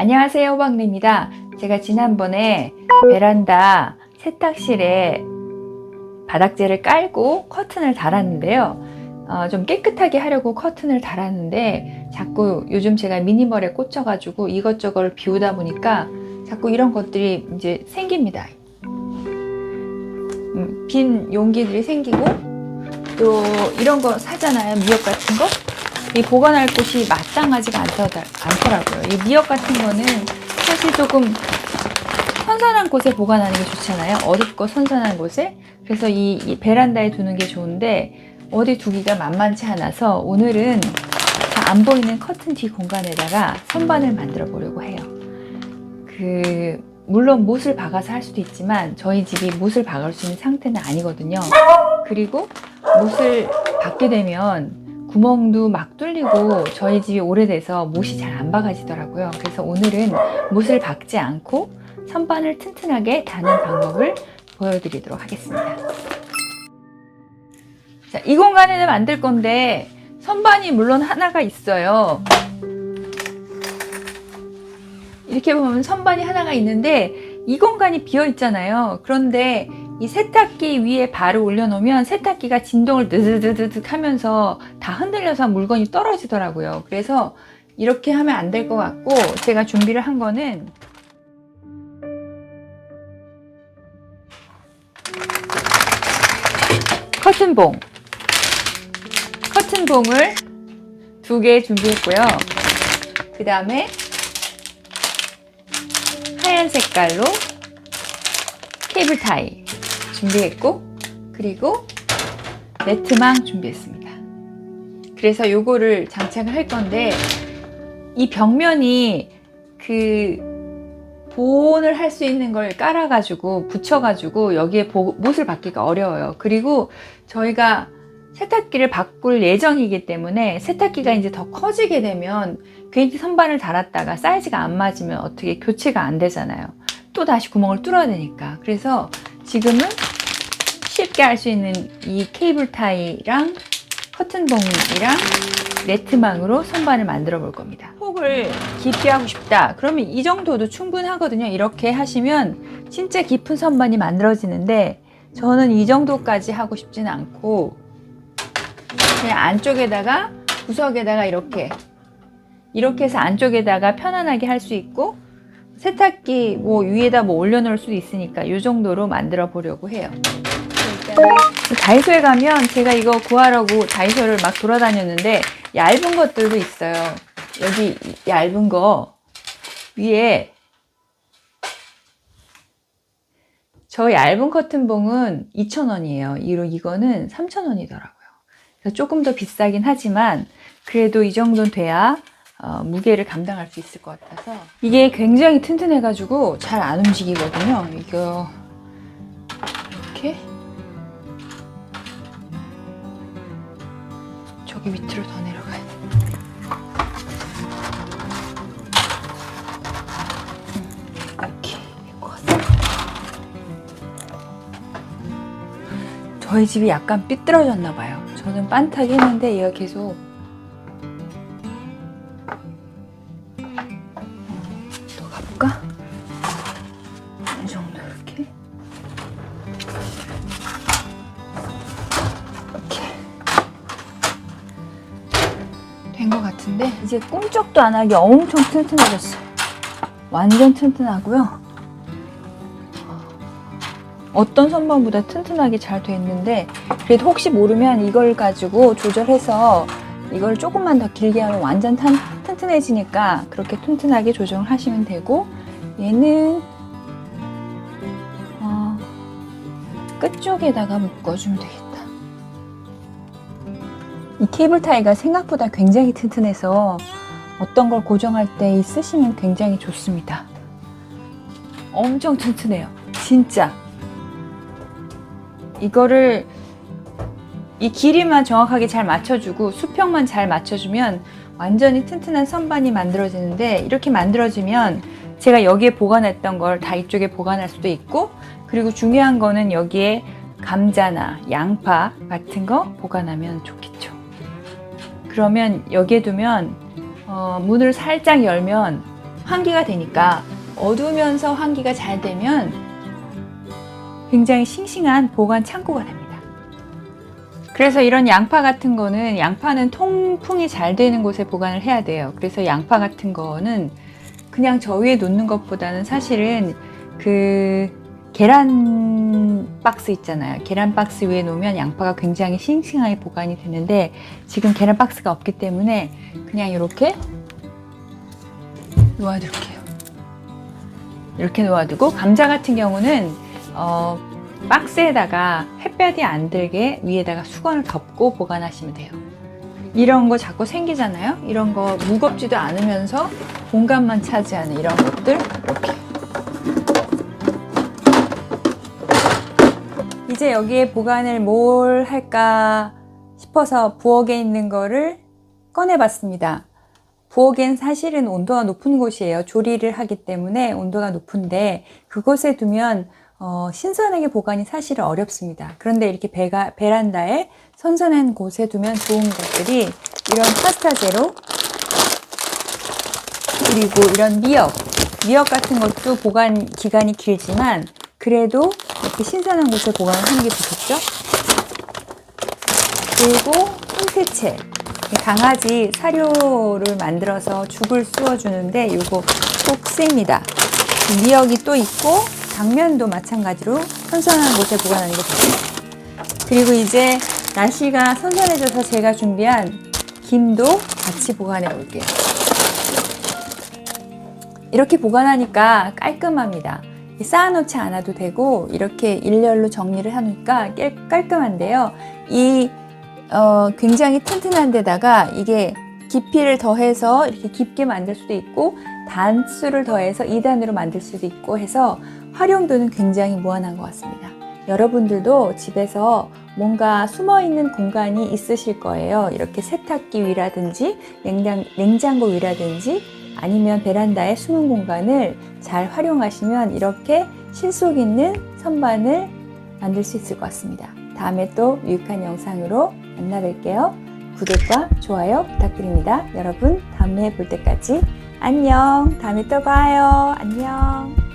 안녕하세요, 호박님입니다. 제가 지난번에 베란다 세탁실에 바닥재를 깔고 커튼을 달았는데요. 좀 깨끗하게 하려고 커튼을 달았는데 자꾸 요즘 제가 미니멀에 꽂혀가지고 이것저것을 비우다 보니까 자꾸 이런 것들이 이제 생깁니다. 빈 용기들이 생기고, 또 이런 거 사잖아요, 미역 같은 거. 이 보관할 곳이 마땅하지가 않더라고요. 이 미역 같은 거는 사실 조금 선선한 곳에 보관하는 게 좋잖아요. 어둡고 선선한 곳에. 그래서 이 베란다에 두는 게 좋은데 어디 두기가 만만치 않아서 오늘은 잘 안 보이는 커튼 뒤 공간에다가 선반을 만들어 보려고 해요. 물론 못을 박아서 할 수도 있지만 저희 집이 못을 박을 수 있는 상태는 아니거든요. 그리고 못을 박게 되면 구멍도 막 뚫리고 저희 집이 오래돼서 못이 잘 안 박아지더라고요. 그래서 오늘은 못을 박지 않고 선반을 튼튼하게 다는 방법을 보여드리도록 하겠습니다. 자, 이 공간에는 만들 건데 선반이 물론 하나가 있어요. 이렇게 보면 선반이 하나가 있는데 이 공간이 비어 있잖아요. 그런데 이 세탁기 위에 발을 올려놓으면 세탁기가 진동을 드드드득 하면서 다 흔들려서 물건이 떨어지더라고요. 그래서 이렇게 하면 안 될 것 같고, 제가 준비를 한 거는 커튼봉을 2개 준비했고요. 그 다음에 하얀 색깔로 케이블 타이 준비했고, 그리고 네트망 준비했습니다. 그래서 요거를 장착을 할 건데, 이 벽면이 보온을 할 수 있는 걸 깔아가지고 붙여가지고 여기에 못을 박기가 어려워요. 그리고 저희가 세탁기를 바꿀 예정이기 때문에 세탁기가 이제 더 커지게 되면 괜히 선반을 달았다가 사이즈가 안 맞으면 어떻게 교체가 안 되잖아요. 또 다시 구멍을 뚫어야 되니까. 그래서 지금은 쉽게 할 수 있는 이 케이블 타이랑 커튼봉이랑 네트망으로 선반을 만들어 볼 겁니다. 폭을 깊이 하고 싶다 그러면 이 정도도 충분하거든요. 이렇게 하시면 진짜 깊은 선반이 만들어지는데, 저는 이 정도까지 하고 싶지는 않고 그냥 안쪽에다가 구석에다가 이렇게 해서 안쪽에다가 편안하게 할 수 있고, 세탁기 위에다 올려놓을 수도 있으니까 이 정도로 만들어 보려고 해요. 다이소에 가면 제가 이거 구하려고 다이소를 막 돌아다녔는데 얇은 것들도 있어요. 여기 얇은 거 위에 저 얇은 커튼봉은 2,000원이에요. 이거는 3,000원이더라고요. 그래서 조금 더 비싸긴 하지만 그래도 이 정도는 돼야 무게를 감당할 수 있을 것 같아서. 이게 굉장히 튼튼해가지고 잘 안 움직이거든요. 이거 이렇게 저기 밑으로 더 내려가야 돼. 이렇게 될 것 같아요. 저희 집이 약간 삐뚤어졌나 봐요. 저는 빤타게 했는데 얘가 계속 또 가볼까? 이 정도 이렇게 된 것 같은데, 이제 꿈쩍도 안 하게 엄청 튼튼해졌어요. 완전 튼튼하고요. 어떤 선반보다 튼튼하게 잘 돼 있는데, 그래도 혹시 모르면 이걸 가지고 조절해서 이걸 조금만 더 길게 하면 완전 튼튼해지니까 그렇게 튼튼하게 조정을 하시면 되고, 얘는 끝쪽에다가 묶어주면 되겠다. 이 케이블 타이가 생각보다 굉장히 튼튼해서 어떤 걸 고정할 때 쓰시면 굉장히 좋습니다. 엄청 튼튼해요. 진짜. 이거를 이 길이만 정확하게 잘 맞춰주고 수평만 잘 맞춰주면 완전히 튼튼한 선반이 만들어지는데, 이렇게 만들어지면 제가 여기에 보관했던 걸 다 이쪽에 보관할 수도 있고, 그리고 중요한 거는 여기에 감자나 양파 같은 거 보관하면 좋겠죠. 그러면 여기에 두면 문을 살짝 열면 환기가 되니까 어두우면서 환기가 잘 되면 굉장히 싱싱한 보관 창고가 됩니다. 그래서 이런 양파 같은 거는 양파는 통풍이 잘 되는 곳에 보관을 해야 돼요. 그래서 양파 같은 거는 그냥 저 위에 놓는 것보다는 사실은 그 계란 박스 있잖아요. 계란 박스 위에 놓으면 양파가 굉장히 싱싱하게 보관이 되는데 지금 계란 박스가 없기 때문에 그냥 이렇게 놓아둘게요. 이렇게 놓아두고 감자 같은 경우는 박스에다가 햇볕이 안 들게 위에다가 수건을 덮고 보관하시면 돼요. 이런 거 자꾸 생기잖아요. 이런 거 무겁지도 않으면서 공간만 차지하는 이런 것들 이렇게. 이제 여기에 보관을 뭘 할까 싶어서 부엌에 있는 거를 꺼내봤습니다. 부엌엔 사실은 온도가 높은 곳이에요. 조리를 하기 때문에 온도가 높은데 그곳에 두면 신선하게 보관이 사실은 어렵습니다. 그런데 이렇게 베란다에 선선한 곳에 두면 좋은 것들이 이런 파스타 제로, 그리고 이런 미역 같은 것도 보관 기간이 길지만 그래도 이렇게 신선한 곳에 보관하는 게 좋겠죠? 그리고 홍태채, 강아지 사료를 만들어서 죽을 쑤어주는데 이거 꼭 쓰입니다. 미역이 또 있고 당면도 마찬가지로 선선한 곳에 보관하는 게 좋습니다. 그리고 이제 날씨가 선선해져서 제가 준비한 김도 같이 보관해 볼게요. 이렇게 보관하니까 깔끔합니다. 쌓아놓지 않아도 되고 이렇게 일렬로 정리를 하니까 깔끔한데요. 굉장히 튼튼한 데다가 이게 깊이를 더해서 이렇게 깊게 만들 수도 있고 단수를 더해서 2단으로 만들 수도 있고 해서 활용도는 굉장히 무한한 것 같습니다. 여러분들도 집에서 뭔가 숨어있는 공간이 있으실 거예요. 이렇게 세탁기 위라든지 냉장고 위라든지 아니면 베란다의 숨은 공간을 잘 활용하시면 이렇게 실속 있는 선반을 만들 수 있을 것 같습니다. 다음에 또 유익한 영상으로 만나 뵐게요. 구독과 좋아요 부탁드립니다. 여러분 다음에 볼 때까지 안녕. 다음에 또 봐요. 안녕.